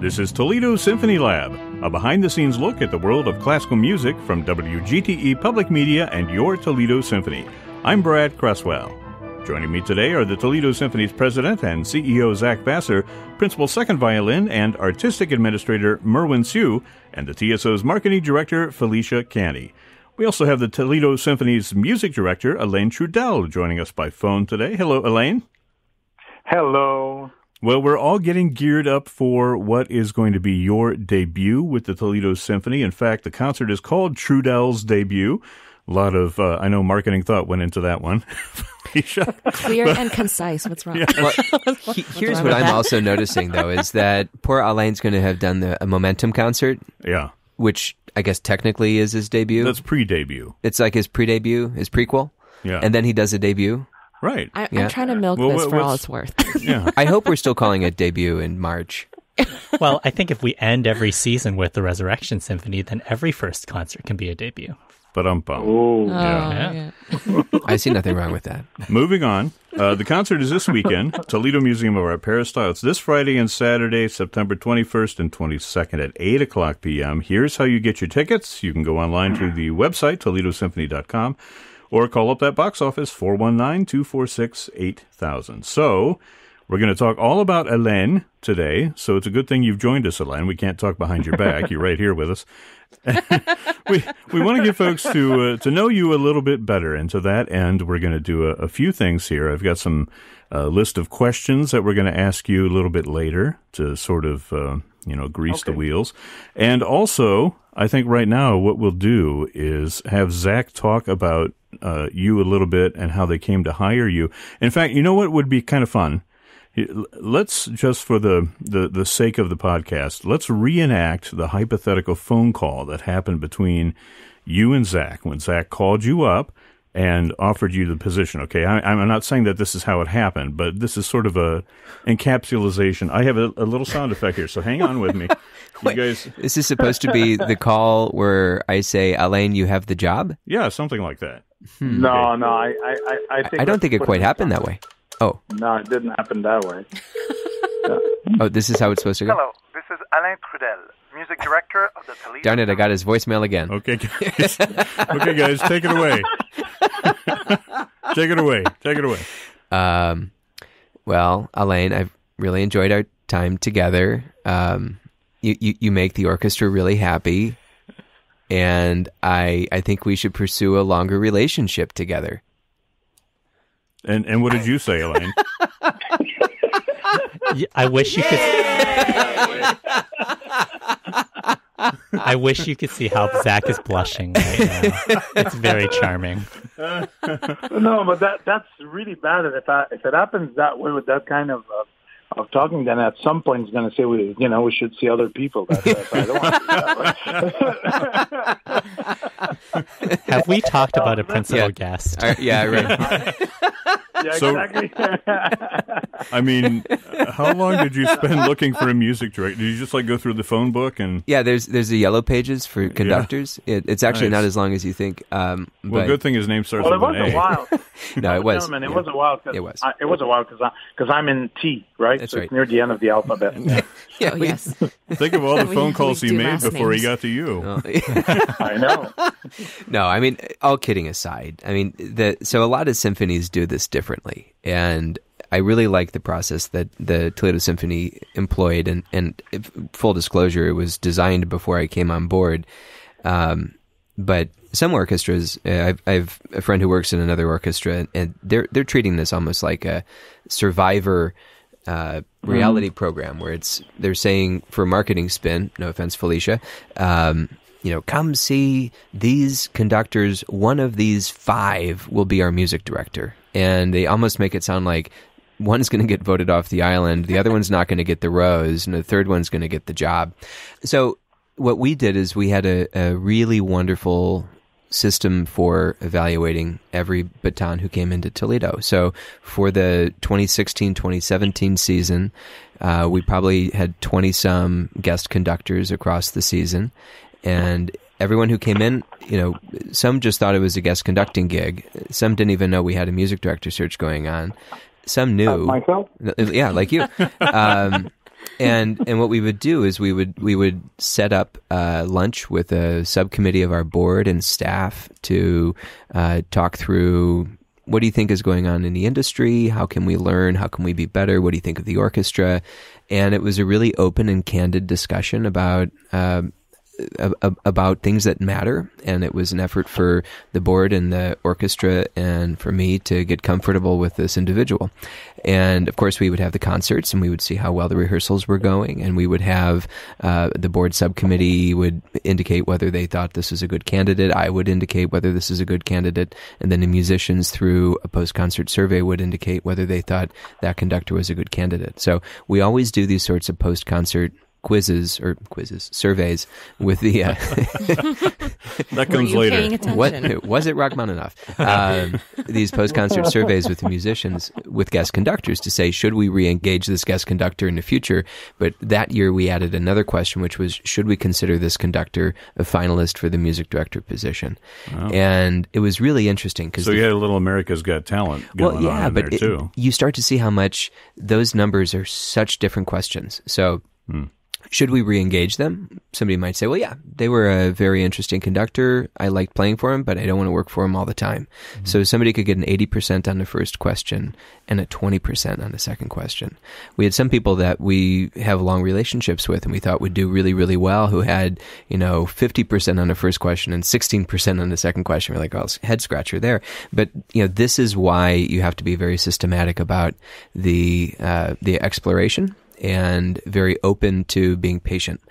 This is Toledo Symphony Lab, a behind-the-scenes look at the world of classical music from WGTE Public Media and your Toledo Symphony. I'm Brad Cresswell. Joining me today are the Toledo Symphony's president and CEO Zach Vassar, principal second violin and artistic administrator Merwin Sue, and the TSO's marketing director Felicia Canny. We also have the Toledo Symphony's music director Alain Trudel joining us by phone today. Hello, Alain. Hello. Well, we're all getting geared up for what is going to be your debut with the Toledo Symphony. In fact, the concert is called Trudel's Debut. A lot of, I know, marketing thought went into that one. Clear and concise. What's wrong? Yeah. Well, here's what I'm also noticing, though, is that poor Alain's going to have done a Momentum concert. Yeah. Which I guess technically is his debut. That's pre-debut. It's like his pre-debut, his prequel. Yeah. And then he does a debut. Right. I'm trying to milk this for all it's worth. Yeah. I hope we're still calling it debut in March. Well, I think if we end every season with the Resurrection Symphony, then every first concert can be a debut. Ba-dum-bum. Oh, yeah. I see nothing wrong with that. Moving on. The concert is this weekend, Toledo Museum of Art, Peristyle. It's this Friday and Saturday, September 21st and 22nd at 8 o'clock p.m. Here's how you get your tickets. You can go online to the website, ToledoSymphony.com, or call up that box office, 419-246-8000. So, we're going to talk all about Alain today. So it's a good thing you've joined us, Alain. We can't talk behind your back. You're right here with us. we want to get folks to know you a little bit better. And to that end, we're going to do a few things here. I've got some list of questions that we're going to ask you a little bit later to sort of, grease the wheels. And also, I think right now what we'll do is have Zach talk about you a little bit and how they came to hire you. In fact, you know what would be kind of fun? Let's, just for the sake of the podcast, let's reenact the hypothetical phone call that happened between you and Zach when Zach called you up and offered you the position. Okay, I'm not saying that this is how it happened, but this is sort of a encapsulation. I have a little sound effect here, so hang on with me. Wait, guys, is this supposed to be the call where I say, Alain, you have the job? Yeah, something like that. No, I think I don't think it quite happened that way. Oh. No, it didn't happen that way. Oh, this is how it's supposed to go? Hello, this is Alain Trudel, music director of the Toledo. Darn it, I got his voicemail again. Okay, guys. Okay, guys, take it away. Take it away. Well, Alain, I've really enjoyed our time together. You make the orchestra really happy, and I think we should pursue a longer relationship together. And what did you say, Alain? I wish you could. I wish you could see how Zach is blushing right now. It's very charming. No, but that's really bad. If it happens that way with that kind of talking, then at some point he's going to say we should see other people. I don't want to do that. Have we talked about a principal guest? Yeah, right. Yeah, So, exactly. I mean, how long did you spend looking for a music director? Did you just go through the phone book and? Yeah, there's the yellow pages for conductors. Yeah. It's actually not as long as you think. Well, good thing his name starts well, with an A. It was a while. No, it was. It was a while. It was. It was a while because I'm in T, right? That's so right. It's near the end of the alphabet. Oh, yes. Think of all the phone calls he do made last before he names. got to you. I know. No, I mean, all kidding aside, I mean, so a lot of symphonies do this differently, and I really like the process that the Toledo Symphony employed, and full disclosure, it was designed before I came on board. But some orchestras, I've a friend who works in another orchestra, and they're treating this almost like a Survivor reality program, where they're saying, for a marketing spin, no offense, Felicia, come see these conductors. One of these 5 will be our music director. And they almost make it sound like one's going to get voted off the island, the other one's not going to get the rose, and the third one's going to get the job. So what we did is we had a really wonderful system for evaluating every baton who came into Toledo. So for the 2016-2017 season, we probably had 20-some guest conductors across the season. And everyone who came in, some just thought it was a guest conducting gig. Some didn't even know we had a music director search going on. Some knew. Myself? Yeah, like you. And what we would do is we would set up lunch with a subcommittee of our board and staff to talk through, what do you think is going on in the industry? How can we learn? How can we be better? What do you think of the orchestra? And it was a really open and candid discussion about things that matter, and it was an effort for the board and the orchestra and for me to get comfortable with this individual. And of course we would have the concerts, and we would see how well the rehearsals were going, and we would have the board subcommittee would indicate whether they thought this was a good candidate. I would indicate whether this is a good candidate, and then the musicians through a post-concert survey would indicate whether they thought that conductor was a good candidate. So we always do these sorts of post-concert surveys with the that comes later. What was it, Rachmaninoff? These post-concert surveys with the musicians, with guest conductors, to say, should we re-engage this guest conductor in the future? But that year we added another question, which was, should we consider this conductor a finalist for the music director position? Wow. And it was really interesting because you had a little America's Got Talent going on in there too. You start to see how much those numbers are such different questions. So. Should we re-engage them? Somebody might say, well, yeah, they were a very interesting conductor. I liked playing for them, but I don't want to work for them all the time. Mm-hmm. So somebody could get an 80% on the first question and a 20% on the second question. We had some people that we have long relationships with and we thought would do really, really well, who had, 50% on the first question and 16% on the second question. We're like, oh, head scratcher there. But, this is why you have to be very systematic about the exploration, and very open to being patient.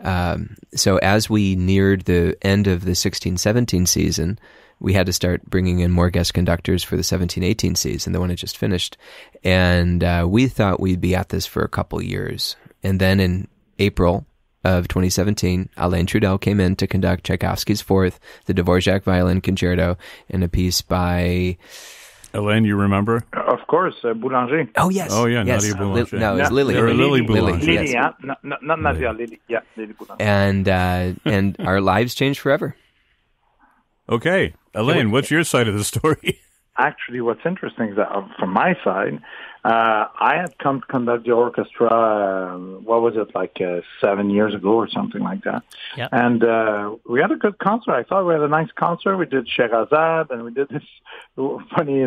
So as we neared the end of the 16-17 season, we had to start bringing in more guest conductors for the 17-18 season, the one that just finished. And we thought we'd be at this for a couple years. And then in April of 2017, Alain Trudel came in to conduct Tchaikovsky's Fourth, the Dvorak Violin Concerto, and a piece by... Alain, you remember? Of course, Boulanger. Oh, yes. Oh, yeah, yes. Nadia Boulanger. No, it's Lily. Or Lily Boulanger. Lily, yeah. Not Nadia, Lily. Yeah, Lily Boulanger. And our lives changed forever. Okay. Alain, what's your side of the story? Actually, what's interesting is that from my side, I had come to conduct the orchestra, 7 years ago or something like that. Yep. And we had a good concert. I thought we had a nice concert. We did Sherazade, and we did this funny,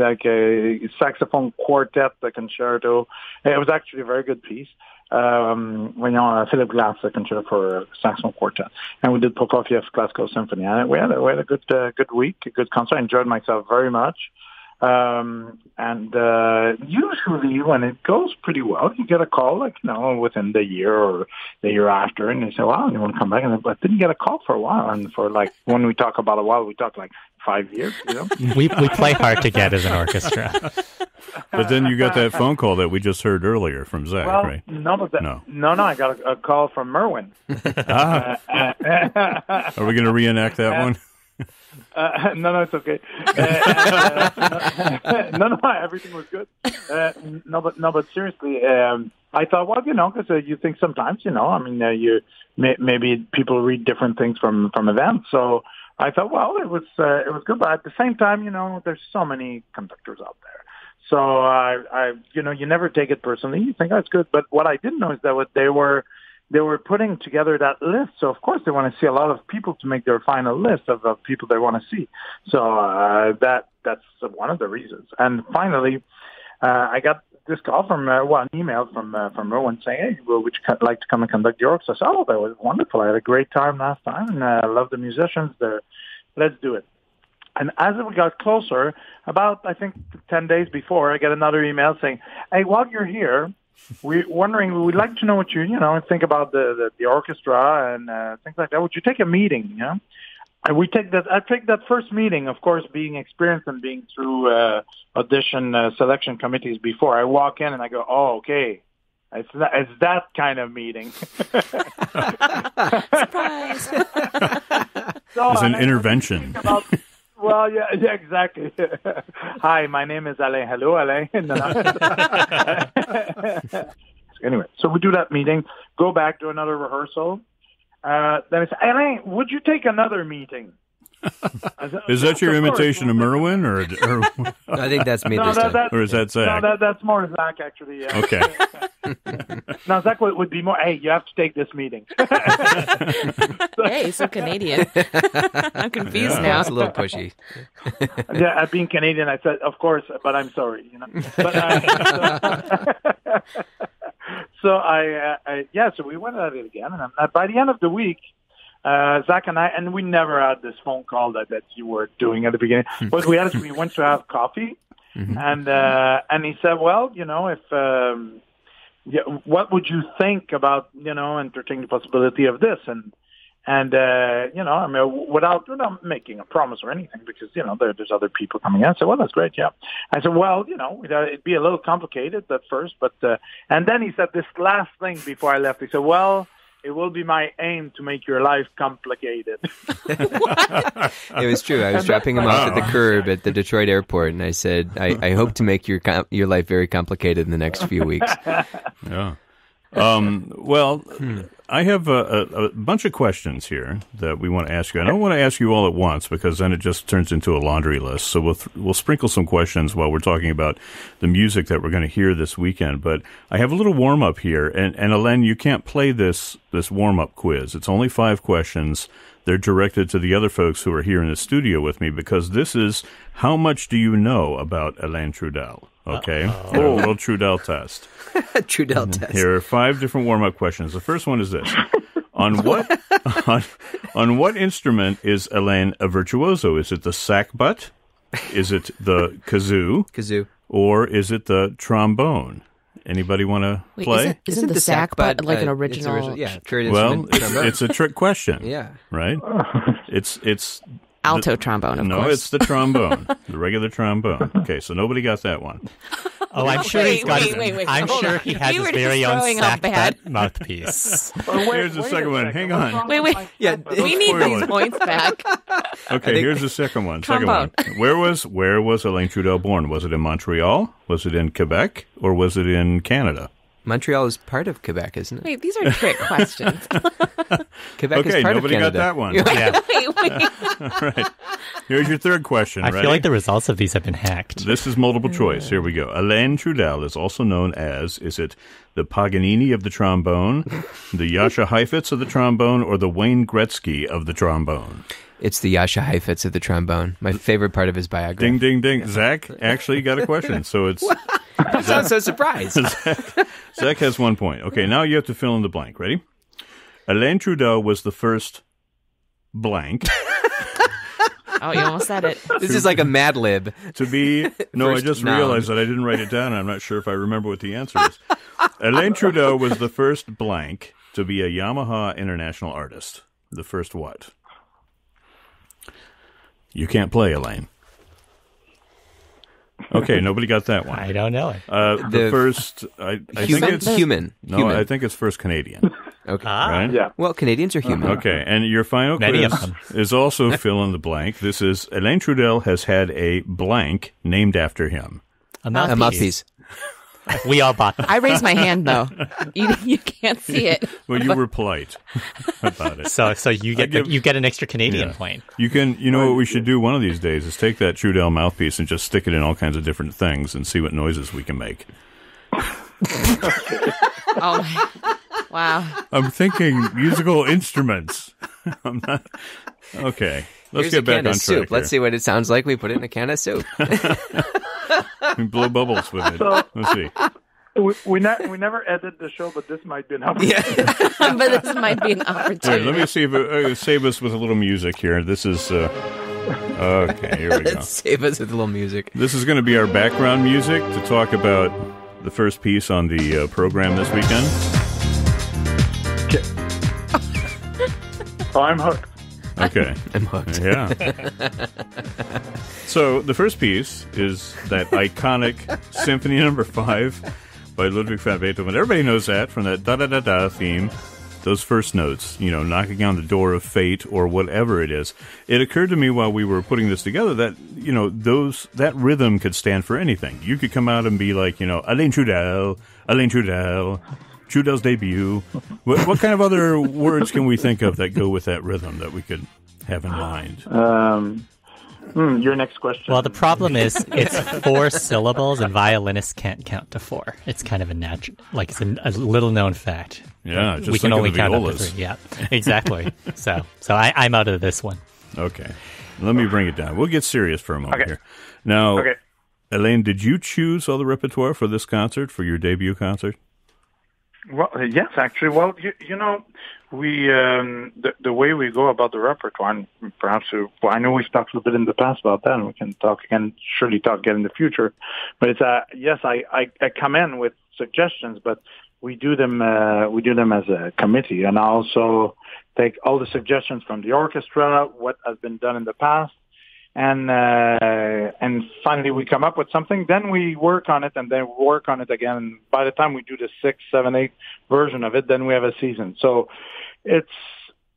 saxophone quartet, the concerto. It was actually a very good piece. Philip Glass, the concerto for saxophone quartet. And we did Prokofiev's Classical Symphony. And we had a good week, a good concert. I enjoyed myself very much. Usually when it goes pretty well, you get a call, within the year or the year after, and they say, wow, you want to come back? And I didn't get a call for a while. And for when we talk about a while, we talk 5 years, We play hard to get as an orchestra. But then you got that phone call that we just heard earlier from Zach, right? No, I got a call from Merwin. Are we going to reenact that one? No, it's okay. No, everything was good. But seriously, I thought, because you think sometimes, maybe people read different things from events. So I thought, well, it was good. But at the same time, there's so many conductors out there. So I you never take it personally. You think that's good. But what I didn't know is that what they were putting together that list. So, of course, they want to see a lot of people to make their final list of people they want to see. So that's one of the reasons. And finally, I got this call from, an email from Rowan saying, hey, would you like to come and conduct the orchestra? I said, oh, that was wonderful. I had a great time last time, and I love the musicians there. Let's do it. And as we got closer, about, I think, 10 days before, I get another email saying, hey, while you're here, we'd like to know what you think about the orchestra and things like that. Would you take a meeting? And I take that first meeting, of course, being experienced and being through audition selection committees before. I walk in and I go, oh, okay. It's that kind of meeting. Surprise! It's an intervention. Well, yeah, exactly. Hi, my name is Alain. Hello, Alain. Anyway, so we do that meeting, go back to another rehearsal. Then I say, Alain, would you take another meeting? Is that your imitation of Merwin, or I think that's me this time. or is that Zach? No, that's more Zach, actually. Yeah. Okay. No, Zach would be more, hey, you have to take this meeting. Hey, so Canadian. I'm confused now. It's a little pushy. Yeah, being Canadian, I said, of course, but I'm sorry. But, so so we went at it again, and by the end of the week, Zach and I, and we never had this phone call that you were doing at the beginning, but we went to have coffee, and he said, well, if what would you think about entertaining the possibility of this, and I mean, without making a promise or anything, because there's other people coming in. I said, well, that's great, yeah. I said, well, it'd be a little complicated at first, but and then he said this last thing before I left. He said, well, it will be my aim to make your life complicated. It was true. I was dropping him off at the curb at the Detroit airport, and I said, I hope to make your life very complicated in the next few weeks. Yeah. Well, I have a bunch of questions here that we want to ask you. I don't want to ask you all at once because then it just turns into a laundry list. So we'll sprinkle some questions while we're talking about the music that we're going to hear this weekend. But I have a little warm-up here. And Alain, you can't play this warm-up quiz. It's only 5 questions. They're directed to the other folks who are here in the studio with me because this is how much do you know about Alain Trudel? Okay, a little Trudel test. Trudel test. Here are 5 different warm-up questions. The first one is this: on what instrument is Alain a virtuoso? Is it the sackbut? Is it the kazoo? Or is it the trombone? Anybody want to play? Isn't the sackbut like an original? Yeah, well, it's a trick question. Yeah, right. It's alto trombone, of course. No, it's the trombone, the regular trombone. Okay, so nobody got that one. Oh, I'm sure he's got. Wait, I'm sure he has his very own sackbut mouthpiece. Here's the second one. Hang on. Wait. Yeah, we need these points back. Okay, here's the second one. Trombone. Where was Alain Trudel born? Was it in Montreal? Was it in Quebec? Or was it in Canada? Montreal is part of Quebec, isn't it? Wait, these are trick questions. Quebec is part of Canada. Nobody got that one. Yeah. Wait. All right. Here's your third question. I feel like the results of these have been hacked. This is multiple choice. Here we go. Alain Trudel is also known as, is it the Paganini of the trombone, the Jascha Heifetz of the trombone, or the Wayne Gretzky of the trombone? It's the Jascha Heifetz of the trombone. My favorite part of his biography. Ding, ding, ding. Zach actually got a question. So it's... I sound so surprised. Zach has 1 point. Okay, now you have to fill in the blank. Ready? Alain Trudel was the first blank. Oh, you almost said it. This is like a Mad Lib. To be... No, I First just noun. realized that I didn't write it down, and I'm not sure if I remember what the answer is. Alain Trudel was the first blank to be a Yamaha International artist. The first what? You can't play, Alain. Okay, nobody got that one. I don't know it. The first... I think it's... Human. No, Human. I think it's first Canadian. Okay. Right? Yeah. Well, Canadians are human. Okay, and your final Many of quiz them. is also fill in the blank. This is Alain Trudel has had a blank named after him. A A mouthpiece. We all bought them. I raised my hand, though. You can't see it. Well, you were polite about it. So you get an extra Canadian point. You can, what we should do one of these days is take that Trudel mouthpiece and just stick it in all kinds of different things and see what noises we can make. Oh, wow. I'm thinking musical instruments. I'm not. Okay, let's Here's get a back can on of soup. track. Let's see what it sounds like. We put it in a can of soup. We blow bubbles with it. Let's see. We never edit the show, but this might be an opportunity. But this might be an Wait, opportunity. let me see if save us with a little music here. This is okay. Here we go. Let's save us with a little music. This is going to be our background music to talk about the first piece on the program this weekend. Oh, I'm hooked. Okay. I'm hooked. Yeah. So the first piece is that iconic Symphony No. 5 by Ludwig van Beethoven. Everybody knows that from that da-da-da-da theme. Those first notes, knocking on the door of fate or whatever it is. It occurred to me while we were putting this together that, that rhythm could stand for anything. You could come out and be like, Alain Trudel, Trudel's debut. What kind of other words can we think of that go with that rhythm that we could have in mind? Your next question. Well, the problem is it's 4 syllables, and violinists can't count to 4. It's kind of a natural, like it's a little known fact. Yeah, just we can think only of the count up to violas. 3. Yeah, exactly. so I'm out of this one. Okay. Let me bring it down. We'll get serious for a moment Okay. here. Now, Okay. Alain, did you choose all the repertoire for this concert, for your debut concert? Well, yes, actually. Well, you know, we the way we go about the repertoire, and perhaps I know we've talked a little bit in the past about that, and we can talk again, surely talk again in the future. But it's yes, I come in with suggestions, but we do them as a committee, and I also take all the suggestions from the orchestra, what has been done in the past, and finally we come up with something. Then we work on it, and then work on it again. And by the time we do the 6, 7, 8 version of it, then we have a season. So it's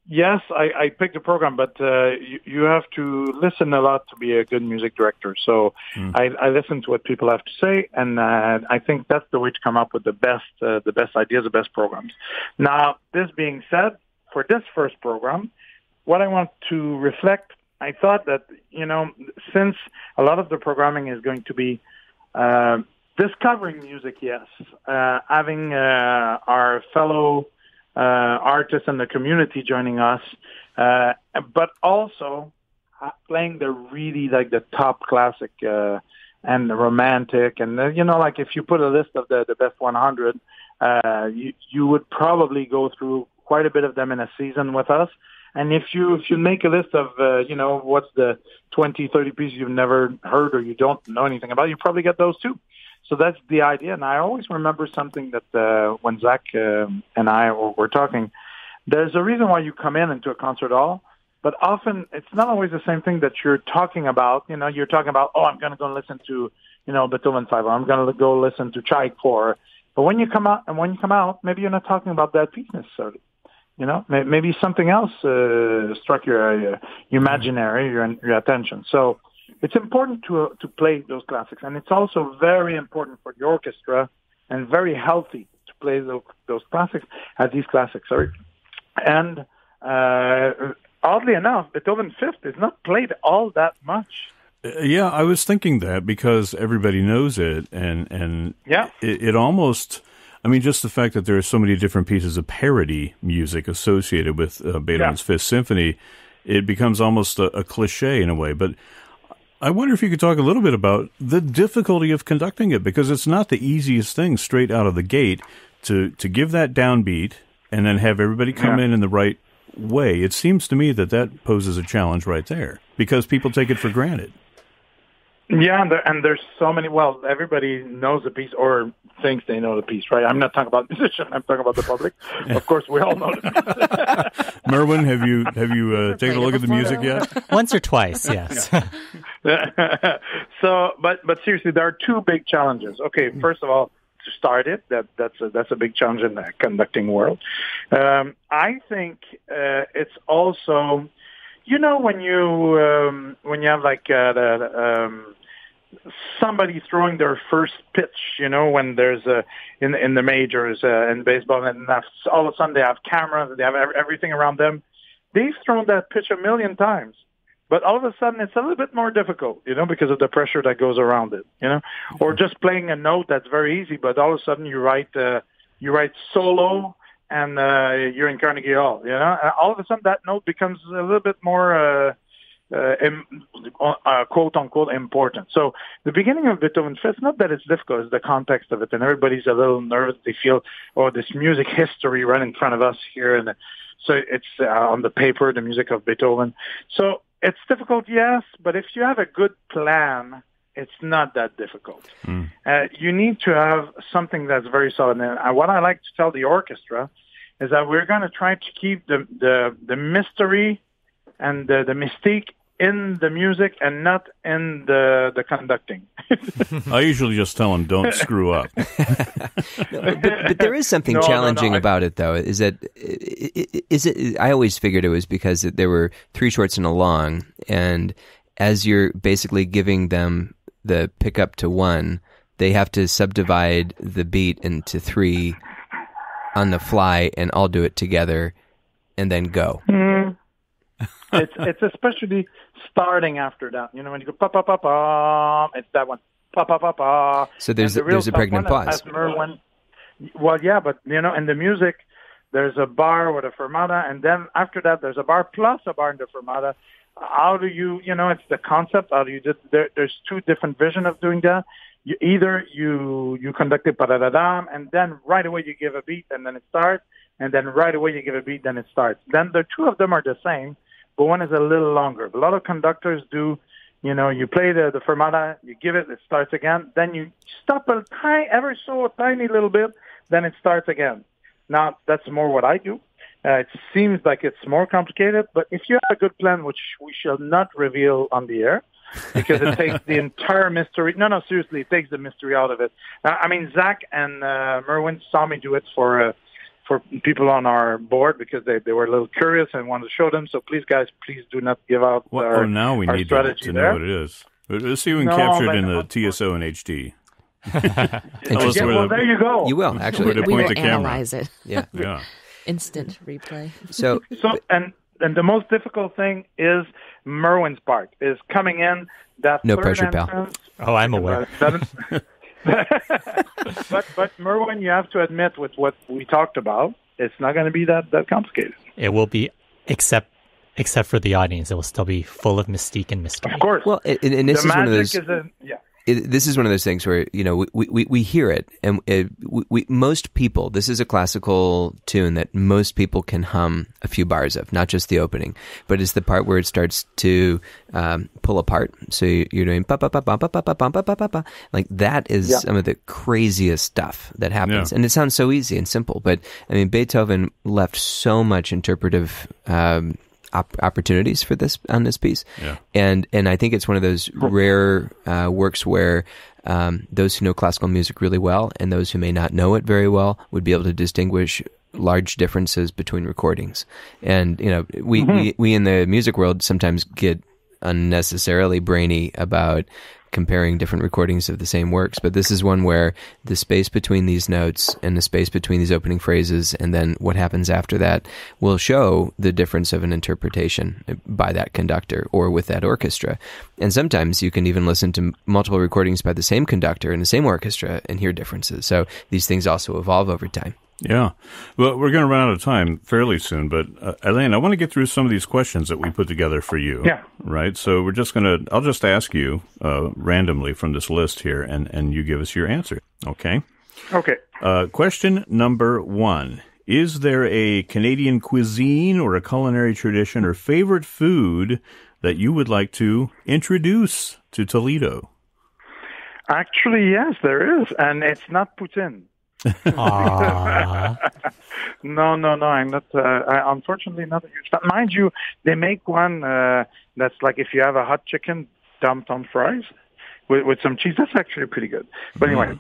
yes, I picked the program, but you have to listen a lot to be a good music director. So I listen to what people have to say, and I think that's the way to come up with the best ideas, the best programs. Now, this being said, for this first program, what I want to reflect, I thought that, you know, since a lot of the programming is going to be discovering music, yes, having our fellow artists in the community joining us, but also playing the really like the top classic and the romantic, and you know, like if you put a list of the best 100, you would probably go through quite a bit of them in a season with us. And if you make a list of, you know, what's the 20, 30 pieces you've never heard or you don't know anything about, you probably get those too. So that's the idea. And I always remember something that when Zach and I were talking, there's a reason why you come into a concert hall, but often it's not always the same thing that you're talking about. You know, you're talking about, oh, I'm going to go listen to, you know, Beethoven 5, or I'm going to go listen to Tchaik 4. But when you come out, maybe you're not talking about that piece necessarily. You know, maybe something else struck your imaginary, your attention. So it's important to play those classics, and it's also very important for the orchestra and very healthy to play those classics at these classics. Sorry, and oddly enough, Beethoven Fifth is not played all that much. Yeah, I was thinking that because everybody knows it, and yeah, it almost. I mean, just the fact that there are so many different pieces of parody music associated with Beethoven's Fifth Symphony, it becomes almost a cliche in a way. But I wonder if you could talk a little bit about the difficulty of conducting it, because it's not the easiest thing straight out of the gate to give that downbeat and then have everybody come in the right way. It seems to me that poses a challenge right there because people take it for granted. Yeah, and there's so many. Well, everybody knows the piece or thinks they know the piece, right? I'm not talking about musicians. I'm talking about the public. Of course, we all know the piece. Merwin, have you taken a look at the music yet? Once or twice, yes. So, but seriously, there are two big challenges. Okay, first of all, to start it, that's a big challenge in the conducting world. I think it's also, you know, when you have like somebody throwing their first pitch, you know, when there's in the majors in baseball, and all of a sudden they have cameras, they have everything around them. They've thrown that pitch 1,000,000 times, but all of a sudden it's a little bit more difficult, you know, because of the pressure that goes around it, you know, or just playing a note that's very easy, but all of a sudden you write solo. And you're in Carnegie Hall, you know. All of a sudden, that note becomes a little bit more, quote unquote, important. So the beginning of Beethoven Fifth, not that it's difficult, it's the context of it, and everybody's a little nervous. They feel, oh, this music history right in front of us here, and so it's on the paper, the music of Beethoven. So it's difficult, yes, but if you have a good plan, it's not that difficult. You need to have something that's very solid. And what I like to tell the orchestra is that we're going to try to keep the mystery and the mystique in the music and not in the conducting. I usually just tell them, don't screw up. But there is something challenging about it, though. Is it? I always figured it was because there were 3 shorts and a long, and as you're basically giving them the pickup to 1, they have to subdivide the beat into 3 on the fly and all do it together and then go. It's especially starting after that. You know, when you go pa pa pa pa, it's that one pa pa pa pa. So there's a pregnant pause. As Merwin, well, yeah, but you know, in the music, there's a bar with a fermata, and then after that, there's a bar plus a bar in the fermata. How do you know, it's the concept. How do you just, there's two different versions of doing that. You conduct it, pa-da-da-dam, and then right away you give a beat, and then it starts, and then right away you give a beat, then it starts. Then the two of them are the same, but one is a little longer. A lot of conductors do, you know, you play the fermata, you give it, it starts again, then you stop ever so tiny little bit, then it starts again. Now, that's more what I do. It seems like it's more complicated, but if you have a good plan, which we shall not reveal on the air, because it takes the entire mystery. No, seriously, it takes the mystery out of it. I mean, Zach and Merwin saw me do it for people on our board because they were a little curious and wanted to show them. So please, guys, please do not give out now we need to know what it is. Let's see if we can capture it in the TSO and HD. Well, there you go. You will, actually. We will analyze it. Yeah. Instant replay. So and the most difficult thing is Merwin's part, is coming in that no third pressure, entrance. pal. Oh, I'm aware. but Merwin, you have to admit with what we talked about, it's not going to be that complicated. It will be, except for the audience, it will still be full of mystique and mystery. Of course. Well, and this is one of those. This is one of those things where, you know, we hear it, and most people, this is a classical tune that most people can hum a few bars of, not just the opening, but it's the part where it starts to pull apart. So you're doing pa pa pa pa pa pa pa pa pa pa pa. Like that is some of the craziest stuff that happens, and it sounds so easy and simple. But I mean, Beethoven left so much interpretive opportunities for this on this piece, and I think it's one of those rare works where those who know classical music really well and those who may not know it very well would be able to distinguish large differences between recordings. And you know, we in the music world sometimes get unnecessarily brainy about comparing different recordings of the same works, but this is one where the space between these notes and the space between these opening phrases and then what happens after that will show the difference of an interpretation by that conductor or with that orchestra. And sometimes you can even listen to multiple recordings by the same conductor in the same orchestra and hear differences. So these things also evolve over time. Yeah. Well, we're going to run out of time fairly soon, but Alain, I want to get through some of these questions that we put together for you. Yeah. Right? So I'll just ask you randomly from this list here, and you give us your answer. Okay? Okay. Question number 1. Is there a Canadian cuisine or a culinary tradition or favorite food that you would like to introduce to Toledo? Actually, yes, there is, and it's not poutine. No, I'm not. Unfortunately, not a huge fan. Mind you, they make one that's like if you have a hot chicken dumped on fries with some cheese. That's actually pretty good. But anyway,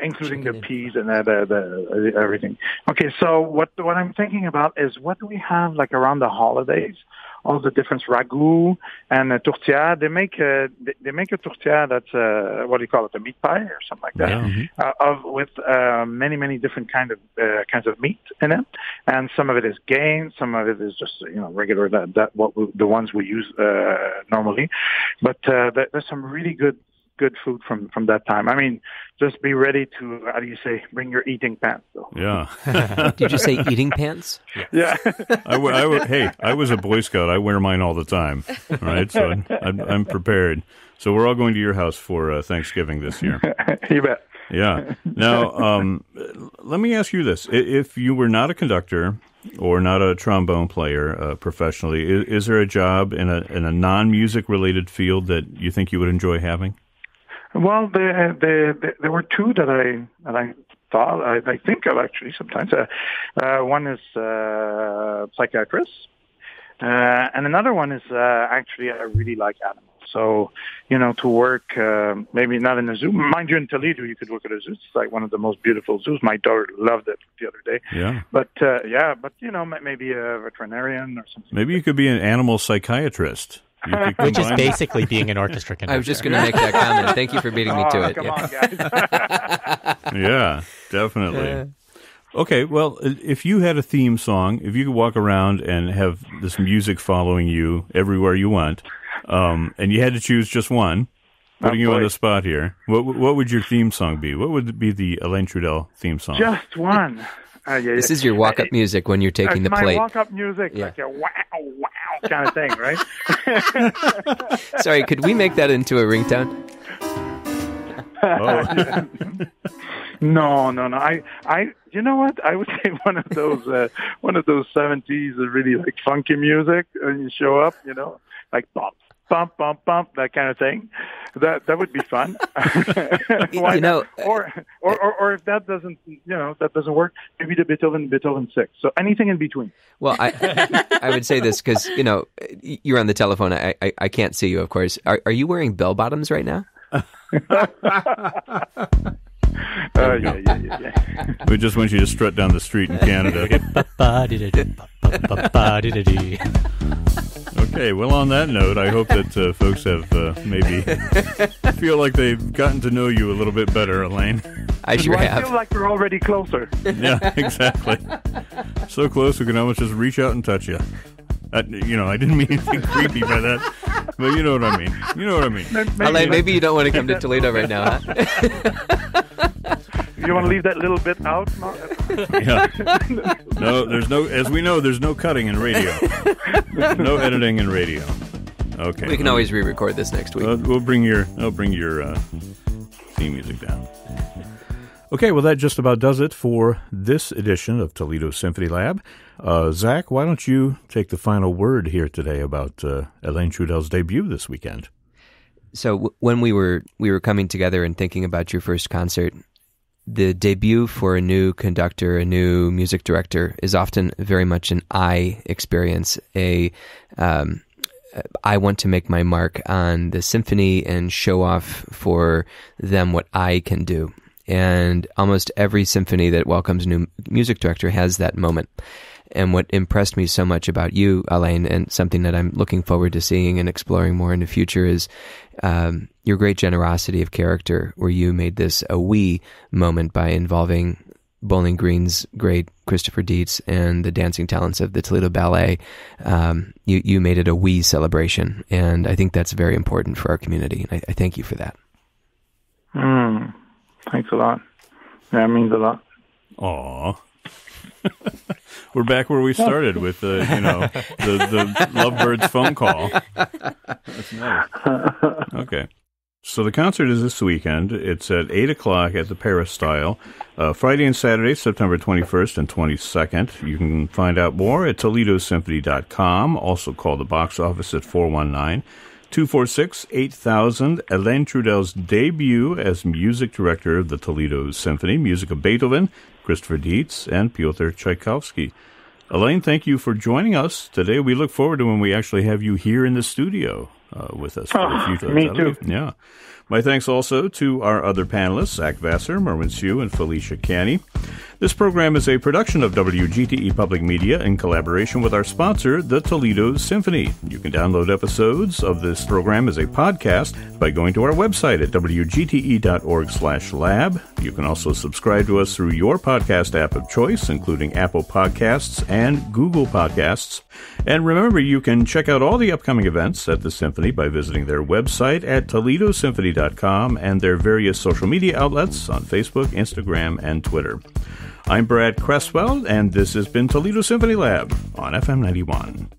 including the peas and the everything. Okay, so what I'm thinking about is what do we have like around the holidays? All the different ragout and tourtière. They make a tourtière that's what do you call it, a meat pie or something like that, with many different kinds of meat in it, and some of it is game, some of it is just regular the ones we use normally, but there's some really good food from that time. I mean, just be ready to, how do you say, bring your eating pants. So. Yeah. Did you say eating pants? Yeah. Hey, I was a Boy Scout. I wear mine all the time, right? So I'm prepared. So we're all going to your house for Thanksgiving this year. You bet. Yeah. Now, let me ask you this. If you were not a conductor or not a trombone player professionally, is there a job in a non-music related field that you think you would enjoy having? Well, there were two that I thought I think of actually sometimes. One is psychiatrist, and another one is actually I really like animals. So to work maybe not in a zoo. Mind you, in Toledo you could work at a zoo. It's like one of the most beautiful zoos. My daughter loved it the other day. Yeah. But maybe a veterinarian or something. Maybe you could be an animal psychiatrist. Which is basically being an orchestra conductor. I was just going to make that comment. Thank you for beating me to it. Come on, guys. Yeah, definitely. Okay, well, if you had a theme song, if you could walk around and have this music following you everywhere you went, and you had to choose just one, putting you on the spot here, what would your theme song be? What would be the Alain Trudel theme song? Just one. This is your walk-up music when you're taking the plate. My walk-up music, like a wow, wow kind of thing, right? Sorry, could we make that into a ringtone? No. I you know what? I would say one of those 70s really like funky music, and you show up, like bump, bump, bump, bump, that kind of thing. That would be fun. Or if that doesn't work, maybe the Beethoven 6. So anything in between. Well, I would say this because you're on the telephone. I can't see you, of course. Are you wearing bell bottoms right now? Yeah. We just want you to strut down the street in Canada. Okay, well, on that note, I hope that folks have maybe feel like they've gotten to know you a little bit better, Alain. I sure have. I feel like we're already closer. Yeah, exactly. So close we can almost just reach out and touch you. I didn't mean anything creepy by that, but you know what I mean. Alain, maybe you don't want to come to Toledo right now, huh? You want to leave that little bit out? Yeah. No, there's no cutting in radio. No editing in radio. Okay. We can always re-record this next week. I'll bring your theme music down. Okay, well, that just about does it for this edition of Toledo Symphony Lab. Zach, why don't you take the final word here today about Alain Trudel's debut this weekend? So when we were coming together and thinking about your first concert, the debut for a new conductor, a new music director, is often very much an I experience. I want to make my mark on the symphony and show off for them what I can do. And almost every symphony that welcomes a new music director has that moment. And what impressed me so much about you, Alain, and something that I'm looking forward to seeing and exploring more in the future is your great generosity of character, where you made this a we moment by involving Bowling Green's great Christopher Dietz and the dancing talents of the Toledo Ballet. You made it a we celebration, and I think that's very important for our community, and I thank you for that. Thanks a lot. Yeah, it means a lot. Aw. We're back where we started with the Lovebirds phone call. That's nice. Okay. So the concert is this weekend. It's at 8 o'clock at the Peristyle. Friday and Saturday, September 21st and 22nd. You can find out more at ToledoSymphony.com. Also call the box office at 419-246-8000. Alain Trudel's debut as music director of the Toledo Symphony, music of Beethoven, Christopher Dietz, and Pyotr Tchaikovsky. Alain, thank you for joining us today. We look forward to when we actually have you here in the studio with us for a few times. Me too. Yeah. My thanks also to our other panelists, Zach Vassar, Merwin Sue, and Felicia Canny. This program is a production of WGTE Public Media in collaboration with our sponsor, the Toledo Symphony. You can download episodes of this program as a podcast by going to our website at wgte.org/lab. You can also subscribe to us through your podcast app of choice, including Apple Podcasts and Google Podcasts. And remember, you can check out all the upcoming events at the Symphony by visiting their website at ToledoSymphony.com and their various social media outlets on Facebook, Instagram, and Twitter. I'm Brad Cresswell, and this has been Toledo Symphony Lab on FM 91.